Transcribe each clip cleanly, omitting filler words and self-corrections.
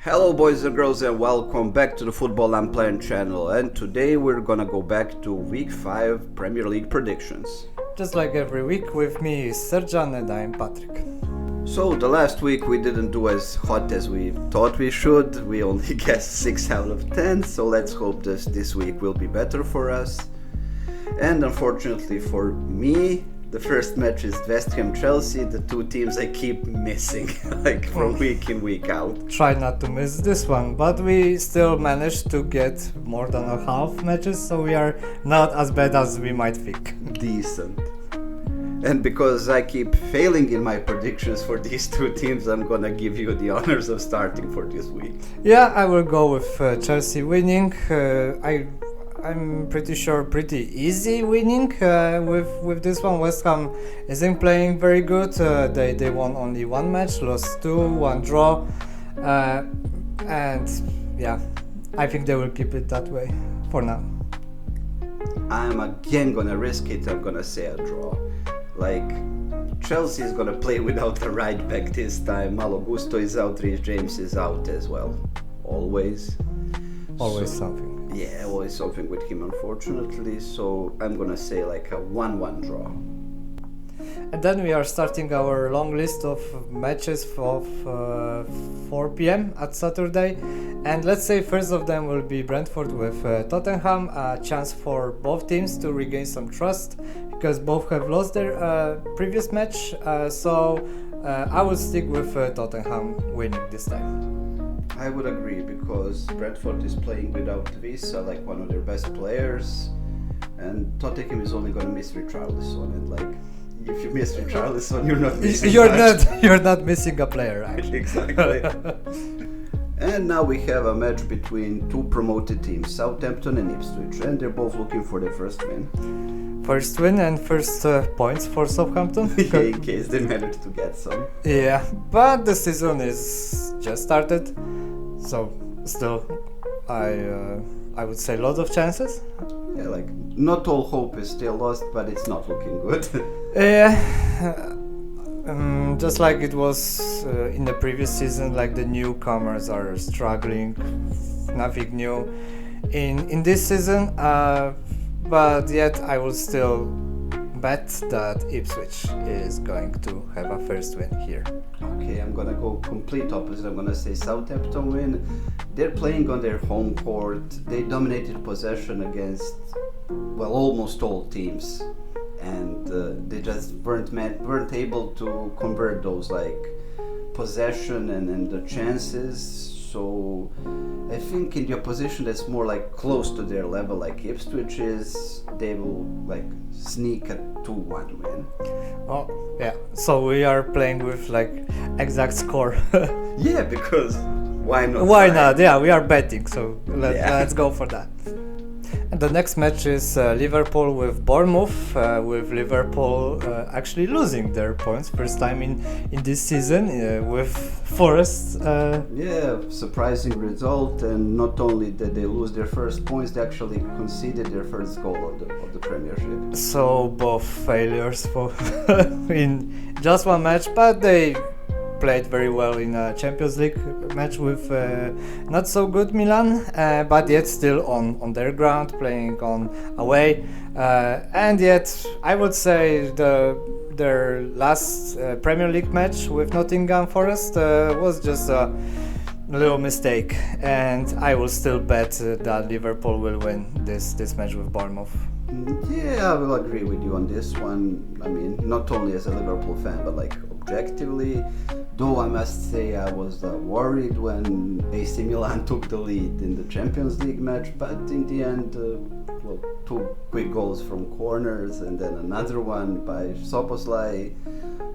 Hello boys and girls and welcome back to the Football I'm Playing channel, and today we're gonna go back to week 5 Premier League predictions. Just like every week, with me is Serjan and I'm Patrick. So the last week we didn't do as hot as we thought we should. We only guessed 6 out of 10, so let's hope this week will be better for us. And unfortunately for me, the first match is West Ham Chelsea, the two teams I keep missing like from week in week out. Try not to miss this one, but we still managed to get more than a half matches, so we are not as bad as we might think. Decent. And because I keep failing in my predictions for these two teams, I'm gonna give you the honors of starting for this week. Yeah, I will go with Chelsea winning. I'm pretty sure pretty easy winning with this one. West Ham isn't playing very good. They won only one match, lost 2, 1 draw, and yeah, I think they will keep it that way for now. I'm again gonna risk it. I'm gonna say a draw. Like, Chelsea is gonna play without a right back this time. Malo Gusto is out, Reece James is out as well. Always Something. Yeah, always something with him, unfortunately. So I'm gonna say like a 1-1 draw. And then we are starting our long list of matches of 4 p.m. at Saturday. And let's say first of them will be Brentford with Tottenham. A chance for both teams to regain some trust, because both have lost their previous match. So I will stick with Tottenham winning this time. I would agree, because Brentford is playing without Visa, like one of their best players, and Tottenham is only going to miss Richarlison, and like, if you miss Richarlison, you're not missing You're not missing a player, actually. Exactly. And now we have a match between two promoted teams, Southampton and Ipswich, and they're both looking for their first win. First win and first points for Southampton. In case they manage to get some. Yeah, but the season is just started, so still, I would say lots of chances. Yeah, like, not all hope is still lost, but it's not looking good. Yeah, just like it was in the previous season, like the newcomers are struggling, nothing new in this season. But yet I will still bet that Ipswich is going to have a first win here. Okay, I'm gonna go complete opposite. I'm gonna say Southampton win. They're playing on their home court. They dominated possession against, well, almost all teams, and they just weren't able to convert those like possession and the chances. So I think in the opposition that's more like close to their level, like Ipswich is, they will like sneak a 2-1 win. Oh yeah, so we are playing with like exact score. Yeah, because why not? Why not? Yeah, we are betting, so let's go for that. And the next match is Liverpool with Bournemouth, with Liverpool actually losing their points first time in this season with Forrest. Yeah, surprising result, and not only did they lose their first points, they actually conceded their first goal of the Premiership. So both failures for in just one match, but they played very well in a Champions League match with not so good Milan, but yet still on their ground, playing on away, and yet I would say their last Premier League match with Nottingham Forrest was just a little mistake, and I will still bet that Liverpool will win this match with Bournemouth. Yeah, I will agree with you on this one. I mean, not only as a Liverpool fan, but like objectively. Though I must say I was worried when AC Milan took the lead in the Champions League match, but in the end, 2 quick goals from corners and then another one by Szoboszlai.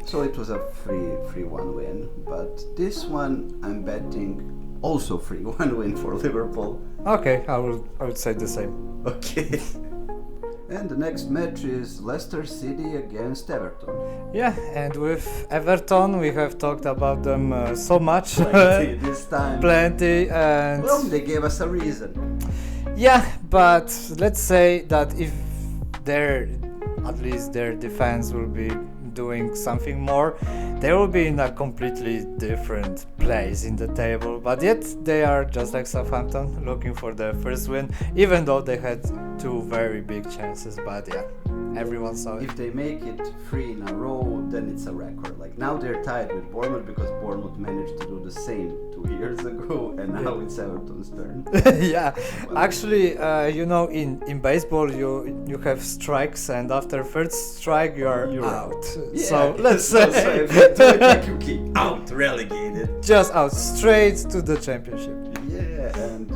So it was a 3-1 win. But this one I'm betting also 3-1 win for Liverpool. Okay, I would say the same. Okay. And the next match is Leicester City against Everton. Yeah, and with Everton we have talked about them so much. Plenty this time. Plenty, and well, they gave us a reason. yeah, but let's say that if at least their defense will be doing something more, they will be in a completely different place in the table. But yet they are just like Southampton, looking for their first win, even though they had two very big chances. But yeah, everyone saw it. If they make it 3 in a row, then it's a record. Like now they're tied with Bournemouth because Bournemouth managed to do the same 2 years ago, and now it's Everton's turn. Yeah, actually, in baseball you have strikes, and after third strike you're out. Yeah, so let's say if you do it like you keep out, relegated. just out straight to the championship. Yeah, and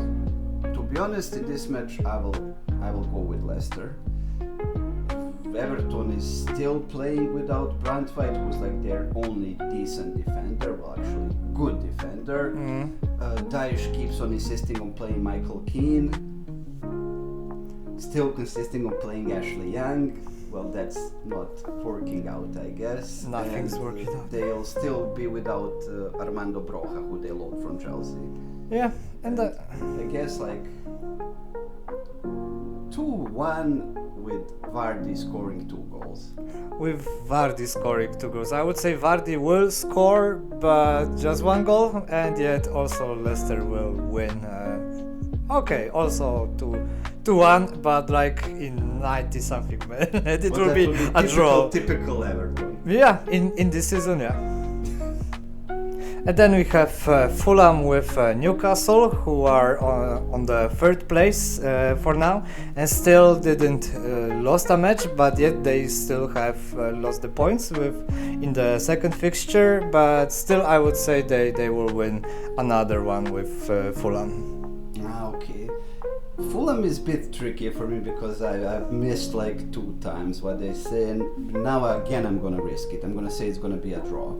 to be honest, in this match I will go with Leicester. Everton is still playing without Brentford, who's like their only decent defender, well actually good defender. Daesh keeps on insisting on playing Michael Keane, still insisting on playing Ashley Young. Well, that's not working out, I guess. Nothing's working out. They'll still be without Armando Broja, who they loaned from Chelsea. Yeah, and I guess like 2-1 with Vardy scoring 2 goals. with Vardy scoring 2 goals. I would say Vardy will score, but just 1 goal, and yet also Leicester will win. Okay, also 2-1, but like in 90 something minutes. It will be a draw. Typical Everton. Yeah, in this season, yeah. And then we have Fulham with Newcastle, who are on the 3rd place for now, and still didn't lost a match, but yet they still have lost the points in the 2nd fixture. But still, I would say they will win another one with Fulham. Okay. Fulham is a bit tricky for me because I've missed like 2 times what they say, and now again I'm gonna risk it. I'm gonna say it's gonna be a draw.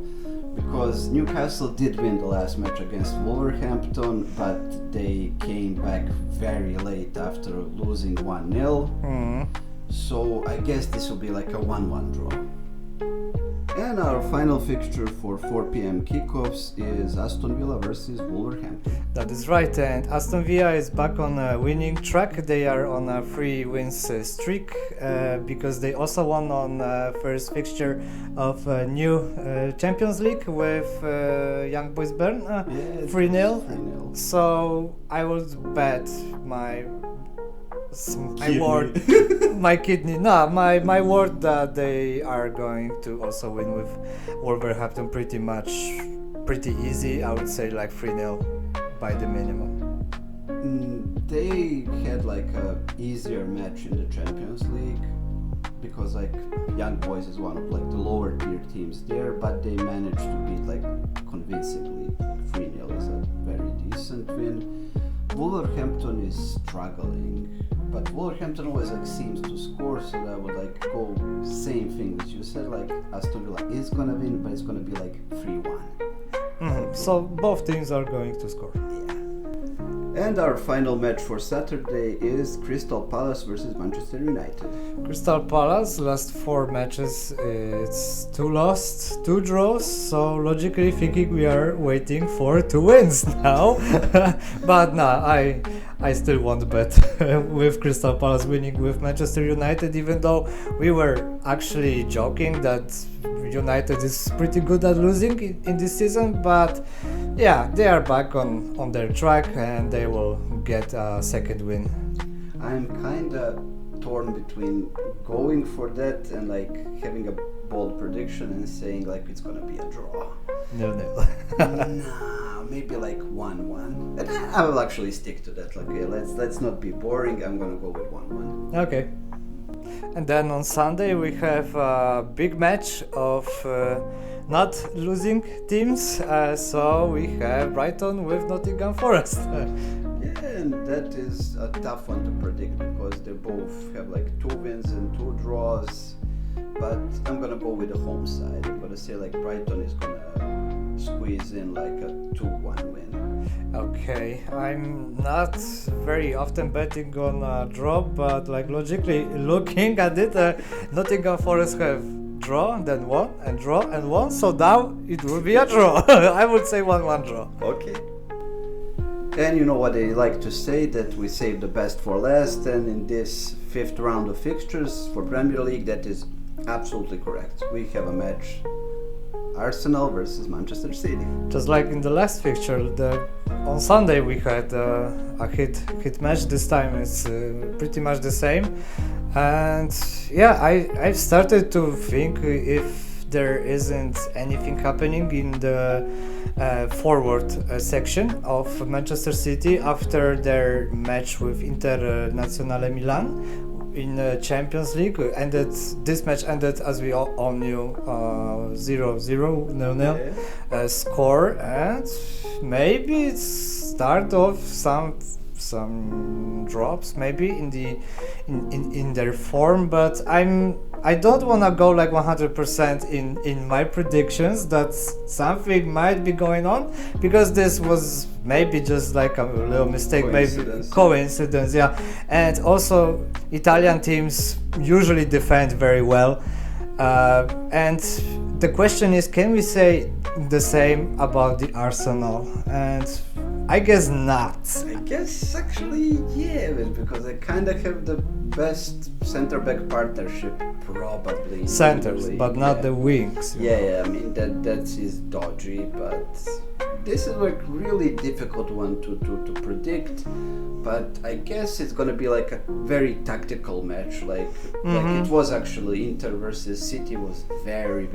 Because Newcastle did win the last match against Wolverhampton, but they came back very late after losing 1-0. So I guess this will be like a 1-1 draw. And our final fixture for 4 p.m. kickoffs is Aston Villa versus Wolverhampton. That is right, and Aston Villa is back on a winning track. They are on a 3 wins streak because they also won on first fixture of new Champions League with Young Boys Bern 3-0. So I would bet my word, my kidney. No, my word that they are going to also win with Wolverhampton pretty easy. I would say like 3-0 by the minimum. They had like a easier match in the Champions League because like Young Boys is one of like the lower tier teams there, but they managed to beat like convincingly. 3-0 is a very decent win. Wolverhampton is struggling, but Wolverhampton always like seems to score, so that I would like go same thing as you said, like Aston Villa is gonna win, but it's gonna be like 3-1. So both teams are going to score. And our final match for Saturday is Crystal Palace versus Manchester United. Crystal Palace, last 4 matches, it's 2 lost, 2 draws, so logically thinking we are waiting for 2 wins now. But no, I still won't bet with Crystal Palace winning with Manchester United, even though we were actually joking that United is pretty good at losing in this season, but yeah, they are back on their track and they will get a 2nd win. I'm kinda torn between going for that and like having a bold prediction and saying like it's gonna be a draw. 0-0. Nah, maybe like 1-1. And I will actually stick to that. Like, okay, let's not be boring. I'm gonna go with 1-1. Okay. And then on Sunday we have a big match of not losing teams. So we have Brighton with Nottingham Forrest. Yeah, and that is a tough one to predict because they both have like 2 wins and 2 draws. But I'm gonna go with the home side. I'm gonna say like Brighton is gonna squeeze in like a 2-1 win. Okay, I'm not very often betting on a draw, but like logically looking at it, Nottingham Forest have draw, then won, and draw, and won, so now it will be a draw. I would say 1-1 draw. Okay. And you know what they like to say, that we save the best for last, and in this 5th round of fixtures for Premier League, that is Absolutely correct. We have a match. Arsenal versus Manchester City. Just like in the last fixture, on Sunday we had a hit match. This time it's pretty much the same, and yeah, I've started to think if there isn't anything happening in the forward section of Manchester City after their match with Internazionale Milan in Champions League. This match ended, as we all knew, 0-0, nil-nil score, and maybe it's start of some drops maybe in their form, but I don't want to go like 100% in my predictions that something might be going on, because this was maybe just like a little mistake, maybe coincidence, yeah. And also Italian teams usually defend very well, and the question is, can we say the same about the Arsenal? And I guess not. I guess actually, yeah, because they kind of have the best center-back partnership, probably. Centers, but not the wings. Yeah, I mean that is dodgy, but this is like really difficult one to predict. But I guess it's gonna be like a very tactical match, like it was actually. Inter versus City was very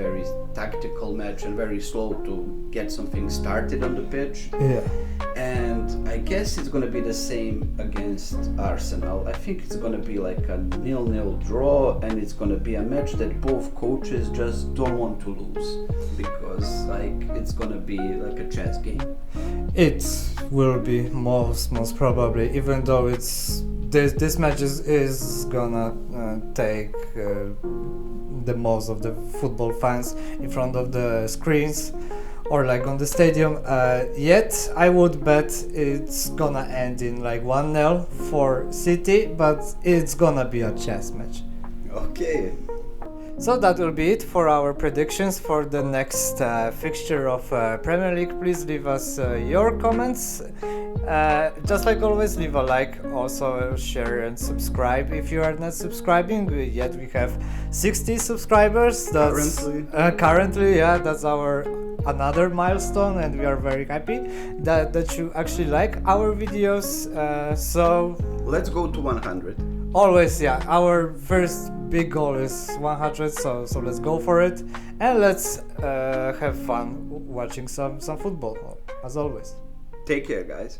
tactical match and very slow to get something started on the pitch. Yeah. And I guess it's gonna be the same against Arsenal. I think it's gonna be like a 0-0 draw, and it's gonna be a match that both coaches just don't want to lose, because like it's gonna be like a chance game. It will be most probably, even though this match is gonna take the most of the football fans in front of the screens or like on the stadium. Yet I would bet it's gonna end in like 1-0 for City, but it's gonna be a chess match. Okay. So that will be it for our predictions for the next fixture of Premier League. Please leave us your comments. Just like always, leave a like, also share and subscribe if you are not subscribing. Yet we have 60 subscribers. That's currently, yeah, that's our another milestone, and we are very happy that you actually like our videos. So let's go to 100. Always, yeah, our first big goal is 100, so let's go for it, and let's have fun watching some football, as always. Take care, guys.